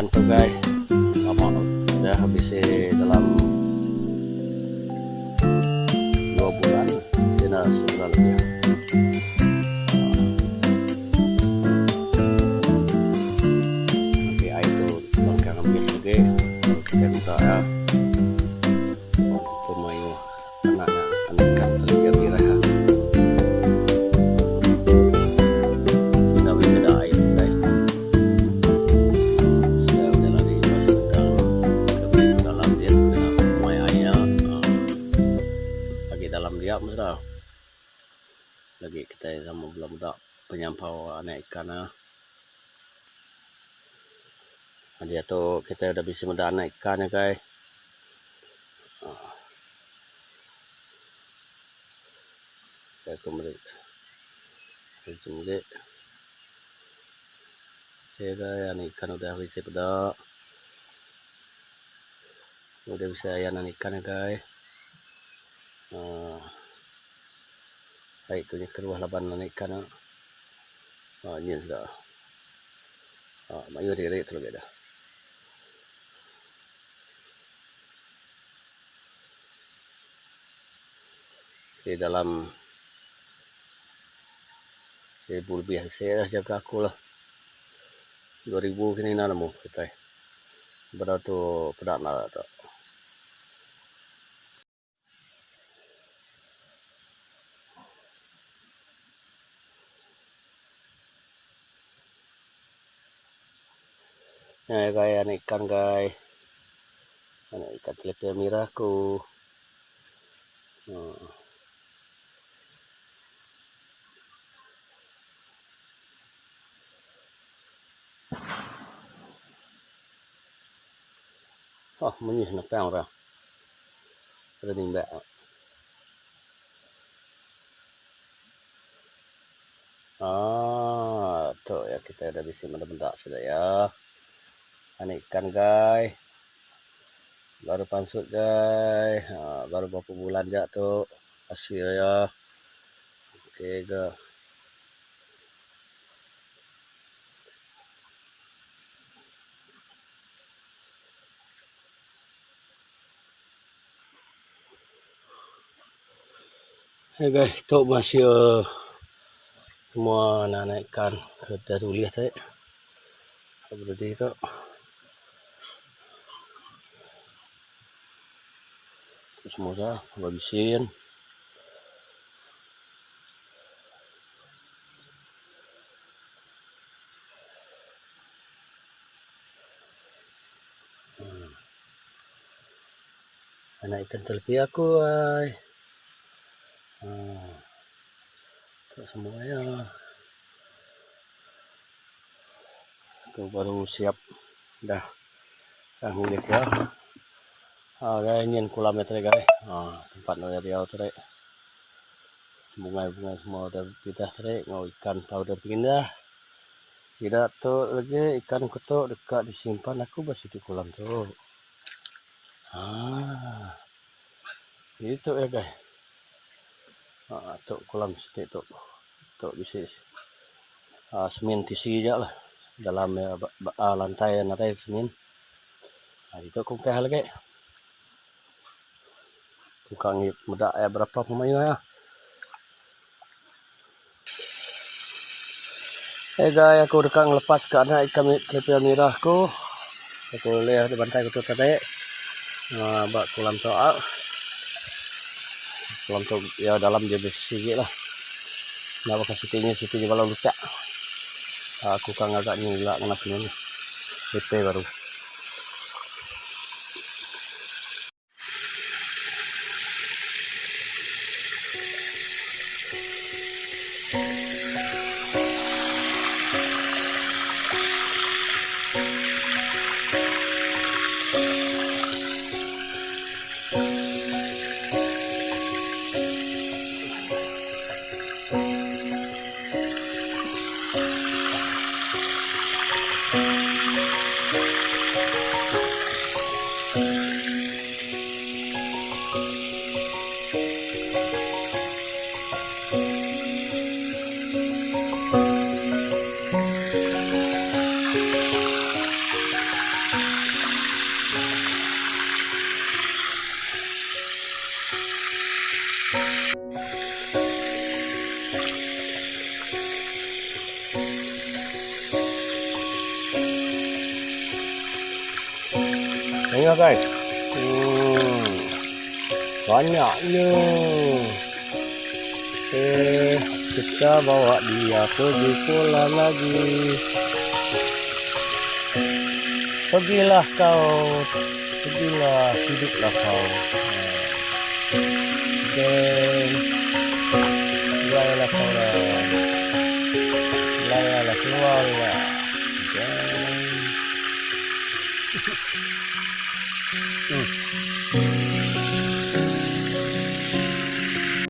ikan tuh guys, lama udah habis dalam 2 bulan, tidak sebulan lebih. Nanti air itu tongkang habis lagi, kita buka ya. Pemain anaknya anak ikan terlihat merah ya. Kita beda air guys. Saya udah lari masuk ke dalam dia, pemain airnya lagi dalam dia mesra. Lagi kita sama budak-budak penyampau anak ikannya. Dia tuh kita udah bisa mudah anak ikannya guys. Saya kemudian ya guys, anak ikan udah bisa pada udah bisa anak ikan ya guys. Itu keluar laban anak ikan. Ini sudah mayu diri itu lagi dah. Di dalam 1000 lebih saya jaga aku lah 2000 kini nana mo kita beratu pedak nala tak ya guys, anak ikan guys, anak ikan tilapia merahku. Menyih nak pang orang. Ada nimba. Tuh ya kita udah bisa benda-benda sudah ya. Anak ikan guys. Baru pansut guys. Baru beberapa bulan aja tuh hasil ya. Oke guys. Hey guys, itu masih semua anak ikan sudah tulis saya seperti itu. Semoga habisin. Anak ikan tilapia aku semuanya aku baru siap dah ngulik ya. Guys, ini kolam itu guys. Tempat dari auto rek. Bunga-bunga semua udah pindah rek, mau ikan tahu udah pindah. Tidak tuh lagi ikan kutuk dekat disimpan aku masih di kolam tuh. Itu ya guys. Tuh kolam situ tuh bisa semen tisi aja lah dalam lantai semen. Itu kung kaya lagi tukang muda ya berapa pemainnya ya. Guys, aku udah ngelepas ke anak ikan tilapia merahku. Aku lihat di bantai kutu tadi. Bak kolam toa. Kolam toa ya dalam dia bersih lah. Nah, kasih sitinya kalau lupa. Aku kan agak nyilak ngenas ini. DP baru. ya guys. Banyaknya. Kita bawa dia pergi pulang lagi. Pergilah kau, pergilah, hiduplah kau. Dan layalah kawan, layalah keluarlah. Dan